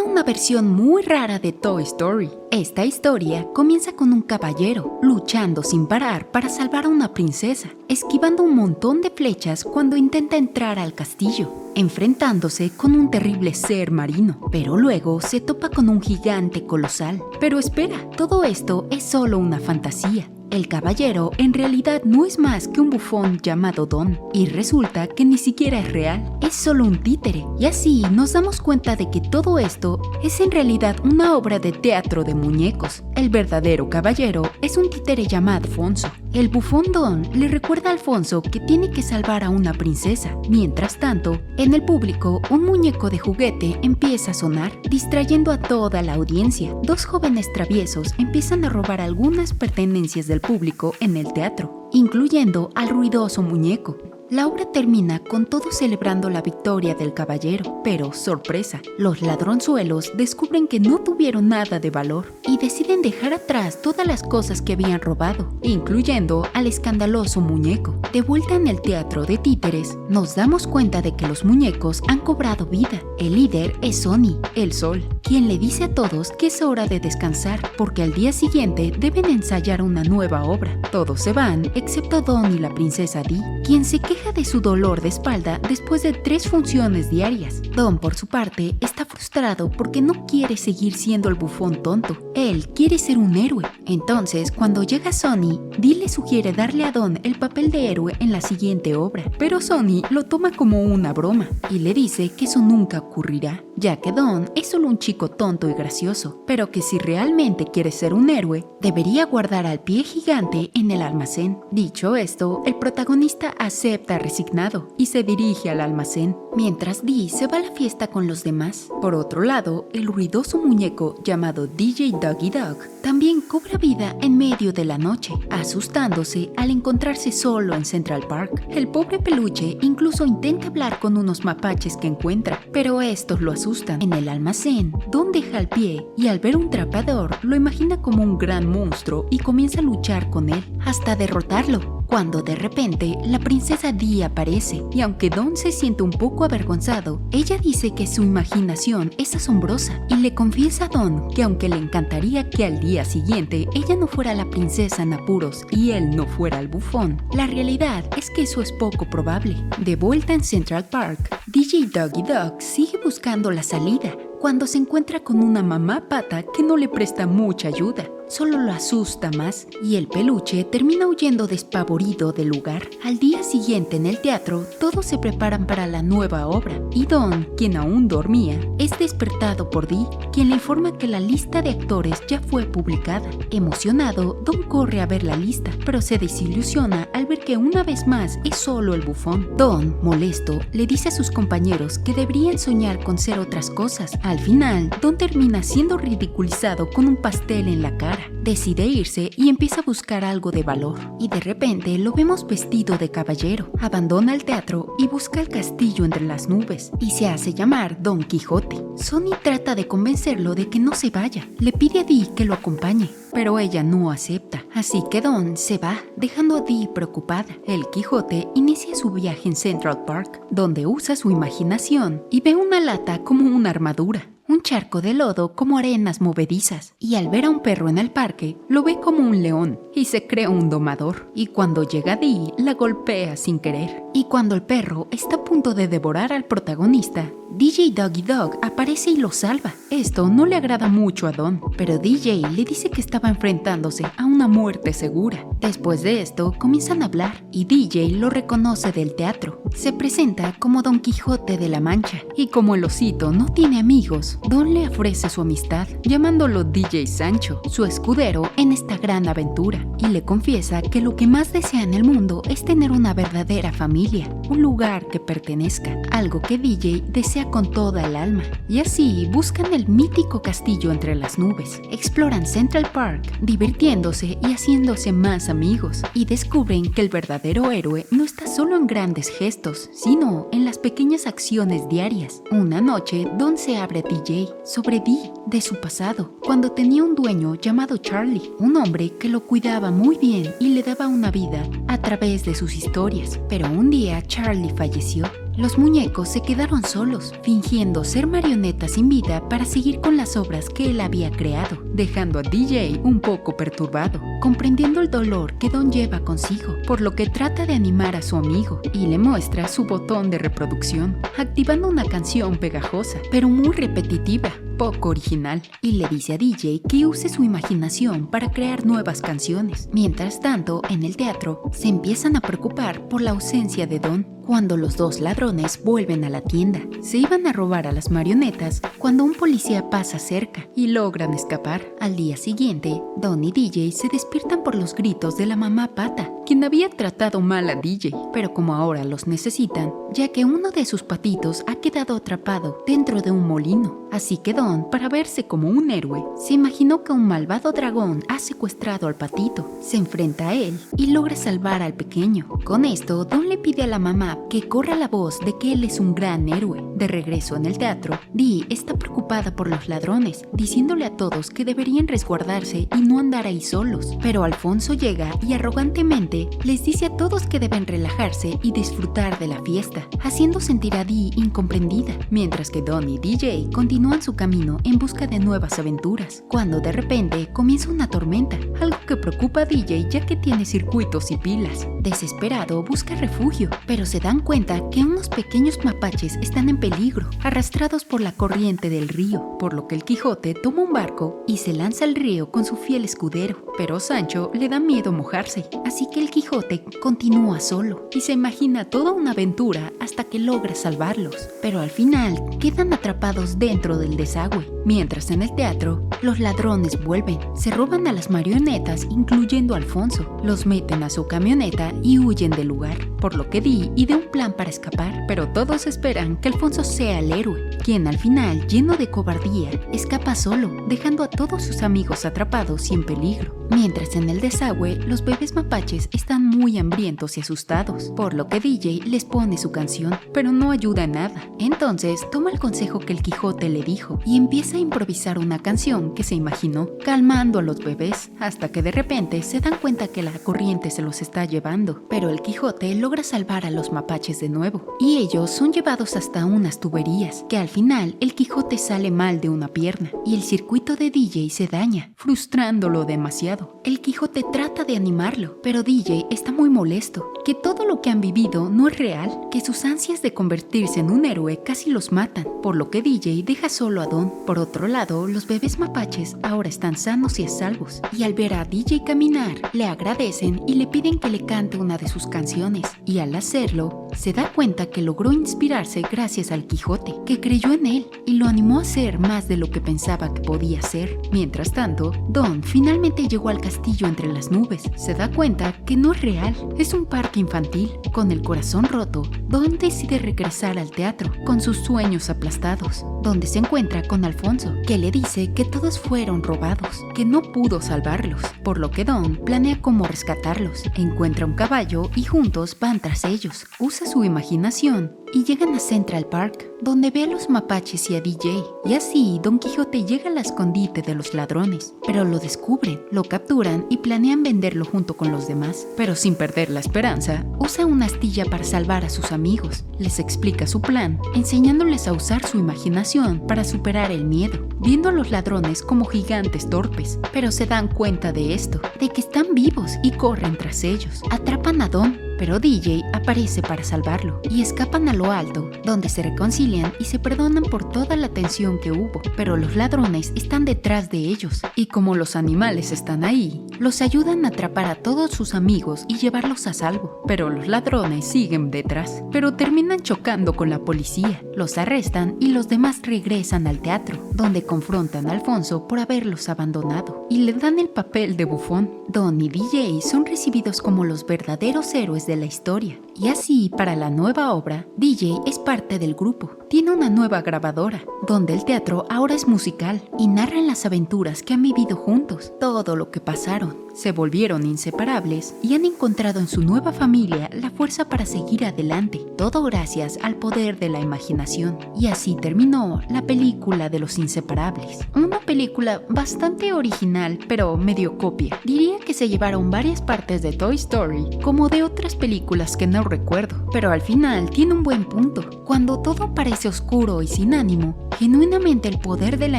tiene una versión muy rara de Toy Story. Esta historia comienza con un caballero luchando sin parar para salvar a una princesa, esquivando un montón de flechas cuando intenta entrar al castillo, enfrentándose con un terrible ser marino, pero luego se topa con un gigante colosal. Pero espera, todo esto es solo una fantasía. El caballero en realidad no es más que un bufón llamado Don, y resulta que ni siquiera es real, es solo un títere. Y así nos damos cuenta de que todo esto es en realidad una obra de teatro de muñecos. El verdadero caballero es un títere llamado Alfonso. El bufón Don le recuerda a Alfonso que tiene que salvar a una princesa. Mientras tanto, en el público, un muñeco de juguete empieza a sonar, distrayendo a toda la audiencia. Dos jóvenes traviesos empiezan a robar algunas pertenencias del público en el teatro, incluyendo al ruidoso muñeco. La obra termina con todos celebrando la victoria del caballero, pero sorpresa, los ladronzuelos descubren que no tuvieron nada de valor y deciden dejar atrás todas las cosas que habían robado, incluyendo al escandaloso muñeco. De vuelta en el teatro de títeres, nos damos cuenta de que los muñecos han cobrado vida. El líder es Sonny, el sol, quien le dice a todos que es hora de descansar porque al día siguiente deben ensayar una nueva obra. Todos se van, excepto Don y la princesa Dee, quien se queja de su dolor de espalda después de 3 funciones diarias. Don, por su parte, está frustrado porque no quiere seguir siendo el bufón tonto. Él quiere ser un héroe. Entonces, cuando llega Sonny, Dee le sugiere darle a Don el papel de héroe en la siguiente obra, pero Sonny lo toma como una broma y le dice que eso nunca ocurrirá, ya que Don es solo un chico tonto y gracioso, pero que si realmente quiere ser un héroe, debería guardar al pie gigante en el almacén. Dicho esto, el protagonista acepta resignado y se dirige al almacén, mientras Dee se va a la fiesta con los demás. Por otro lado, el ruidoso muñeco llamado DJ Doggy Dog también cobra vida en medio de la noche, asustándose al encontrarse solo en Central Park. El pobre peluche incluso intenta hablar con unos mapaches que encuentra, pero estos lo asustan. En el almacén, Don deja al pie y al ver un trapeador lo imagina como un gran monstruo y comienza a luchar con él hasta derrotarlo, cuando de repente la princesa Dee aparece y aunque Don se siente un poco avergonzado, ella dice que su imaginación es asombrosa y le confiesa a Don que aunque le encantaría que al día siguiente ella no fuera la princesa en apuros y él no fuera el bufón, la realidad es que eso es poco probable. De vuelta en Central Park, DJ Doggy Dog sigue buscando la salida cuando se encuentra con una mamá pata que no le presta mucha ayuda, solo lo asusta más y el peluche termina huyendo despavorido del lugar. Al día siguiente en el teatro, todos se preparan para la nueva obra y Don, quien aún dormía, es despertado por Dee, quien le informa que la lista de actores ya fue publicada. Emocionado, Don corre a ver la lista, pero se desilusiona al ver que una vez más es solo el bufón. Don, molesto, le dice a sus compañeros que deberían soñar con ser otras cosas. Al final, Don termina siendo ridiculizado con un pastel en la cara. Decide irse y empieza a buscar algo de valor. Y de repente lo vemos vestido de caballero. Abandona el teatro y busca el castillo entre las nubes. Y se hace llamar Don Quijote. Sonny trata de convencerlo de que no se vaya. Le pide a Dee que lo acompañe, pero ella no acepta. Así que Don se va, dejando a Dee preocupada. El Quijote inicia su viaje en Central Park, donde usa su imaginación y ve una lata como una armadura, un charco de lodo como arenas movedizas, y al ver a un perro en el parque, lo ve como un león y se crea un domador. Y cuando llega Dee, la golpea sin querer. Y cuando el perro está a punto de devorar al protagonista, DJ Doggy Dog aparece y lo salva. Esto no le agrada mucho a Don, pero DJ le dice que estaba enfrentándose a una muerte segura. Después de esto, comienzan a hablar y DJ lo reconoce del teatro. Se presenta como Don Quijote de la Mancha y como el osito no tiene amigos, Don le ofrece su amistad, llamándolo DJ Sancho, su escudero en esta gran aventura, y le confiesa que lo que más desea en el mundo es tener una verdadera familia, un lugar que pertenezca, algo que DJ desea con toda el alma. Y así buscan el mítico castillo entre las nubes, exploran Central Park, divirtiéndose y haciéndose más amigos, y descubren que el verdadero héroe no está solo en grandes gestos, sino en las pequeñas acciones diarias. Una noche, Don se abre a DJ sobre Dee de su pasado, cuando tenía un dueño llamado Charlie, un hombre que lo cuidaba muy bien y le daba una vida a través de sus historias. Pero un día Charlie falleció. Los muñecos se quedaron solos, fingiendo ser marionetas sin vida para seguir con las obras que él había creado, dejando a DJ un poco perturbado, comprendiendo el dolor que Don lleva consigo, por lo que trata de animar a su amigo y le muestra su botón de reproducción, activando una canción pegajosa, pero muy repetitiva, poco original, y le dice a DJ que use su imaginación para crear nuevas canciones. Mientras tanto, en el teatro, se empiezan a preocupar por la ausencia de Don. Cuando los dos ladrones vuelven a la tienda, se iban a robar a las marionetas cuando un policía pasa cerca y logran escapar. Al día siguiente, Don y DJ se despiertan por los gritos de la mamá Pata, quien había tratado mal a DJ, pero como ahora los necesitan, ya que uno de sus patitos ha quedado atrapado dentro de un molino. Así que Don, para verse como un héroe, se imaginó que un malvado dragón ha secuestrado al patito. Se enfrenta a él y logra salvar al pequeño. Con esto, Don le pide a la mamá que corra la voz de que él es un gran héroe. De regreso en el teatro, Dee está preocupada por los ladrones, diciéndole a todos que deberían resguardarse y no andar ahí solos. Pero Alfonso llega y arrogantemente les dice a todos que deben relajarse y disfrutar de la fiesta, haciendo sentir a Dee incomprendida, mientras que Don y DJ continúan su camino en busca de nuevas aventuras, cuando de repente comienza una tormenta, algo que preocupa a DJ ya que tiene circuitos y pilas. Desesperado busca refugio, pero se dan cuenta que unos pequeños mapaches están en peligro, arrastrados por la corriente del río, por lo que el Quijote toma un barco y se lanza al río con su fiel escudero, pero Sancho le da miedo mojarse, así que el Quijote continúa solo y se imagina toda una aventura hasta que logra salvarlos, pero al final quedan atrapados dentro del desagüe. Mientras en el teatro, los ladrones vuelven, se roban a las marionetas incluyendo a Alfonso, los meten a su camioneta y huyen del lugar, por lo que Dee idea un plan para escapar, pero todos esperan que Alfonso sea el héroe, quien al final, lleno de cobardía, escapa solo, dejando a todos sus amigos atrapados y en peligro. Mientras en el desagüe, los bebés mapaches están muy hambrientos y asustados, por lo que DJ les pone su canción, pero no ayuda en nada. Entonces toma el consejo que el Quijote le dijo y empieza a improvisar una canción que se imaginó, calmando a los bebés, hasta que de repente se dan cuenta que la corriente se los está llevando, pero el Quijote logra salvar a los mapaches de nuevo, y ellos son llevados hasta unas tuberías, que al final el Quijote sale mal de una pierna, y el circuito de DJ se daña, frustrándolo demasiado. El Quijote trata de animarlo, pero DJ está muy molesto, que todo lo que han vivido no es real, que sus ansias de convertirse en un héroe casi los matan, por lo que DJ deja solo a Don. Por otro lado, los bebés mapaches ahora están sanos y a salvos, y al ver a DJ caminar, le agradecen y le piden que le cante una de sus canciones, y al hacerlo, se da cuenta que logró inspirarse gracias al Quijote, que creyó en él y lo animó a hacer más de lo que pensaba que podía hacer. Mientras tanto, Don finalmente llegó al castillo entre las nubes. Se da cuenta que no es real, es un parque infantil. Con el corazón roto, Don decide regresar al teatro con sus sueños aplastados, donde se encuentra con Alfonso, que le dice que todos fueron robados, que no pudo salvarlos, por lo que Don planea cómo rescatarlos. Encuentra un caballo y juntos van tras ellos. Usa su imaginación y llegan a Central Park, donde ve a los mapaches y a DJ, y así Don Quijote llega al escondite de los ladrones, pero lo descubren, lo capturan y planean venderlo junto con los demás, pero sin perder la esperanza, usa una astilla para salvar a sus amigos, les explica su plan, enseñándoles a usar su imaginación para superar el miedo, viendo a los ladrones como gigantes torpes, pero se dan cuenta de esto, de que están vivos y corren tras ellos, atrapan a Don, pero DJ aparece para salvarlo y escapan a lo alto, donde se reconcilian y se perdonan por toda la tensión que hubo, pero los ladrones están detrás de ellos y como los animales están ahí, los ayudan a atrapar a todos sus amigos y llevarlos a salvo, pero los ladrones siguen detrás, pero terminan chocando con la policía, los arrestan y los demás regresan al teatro, donde confrontan a Alfonso por haberlos abandonado y le dan el papel de bufón. Don y DJ son recibidos como los verdaderos héroes de la historia, y así para la nueva obra, DJ es parte del grupo. Tiene una nueva grabadora, donde el teatro ahora es musical y narran las aventuras que han vivido juntos, todo lo que pasaron. se volvieron inseparables y han encontrado en su nueva familia la fuerza para seguir adelante, todo gracias al poder de la imaginación. Y así terminó la película de los inseparables. Una película bastante original, pero medio copia. Diría que se llevaron varias partes de Toy Story, como de otras películas que no recuerdo, pero al final tiene un buen punto. Cuando todo parece oscuro y sin ánimo, genuinamente el poder de la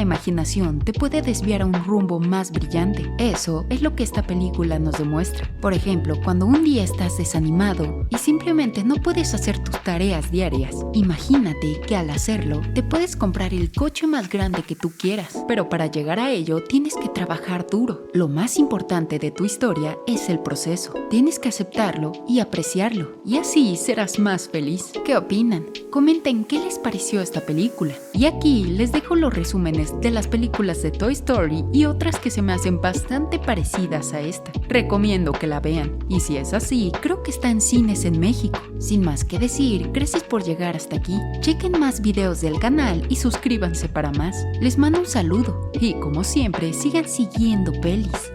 imaginación te puede desviar a un rumbo más brillante. Eso es lo que esta película nos demuestra. Por ejemplo, cuando un día estás desanimado y simplemente no puedes hacer tus tareas diarias, imagínate que al hacerlo te puedes comprar el coche más grande que tú quieras, pero para llegar a ello tienes que trabajar duro. Lo más importante de tu historia es el proceso. Tienes que aceptarlo y apreciarlo, y así serás más feliz. ¿Qué opinan? Comenten qué les pareció esta película. Y aquí les dejo los resúmenes de las películas de Toy Story y otras que se me hacen bastante parecidas a esta. Recomiendo que la vean, y si es así, creo que está en cines en México. Sin más que decir, gracias por llegar hasta aquí. Chequen más videos del canal y suscríbanse para más. Les mando un saludo y como siempre, sigan siguiendo pelis.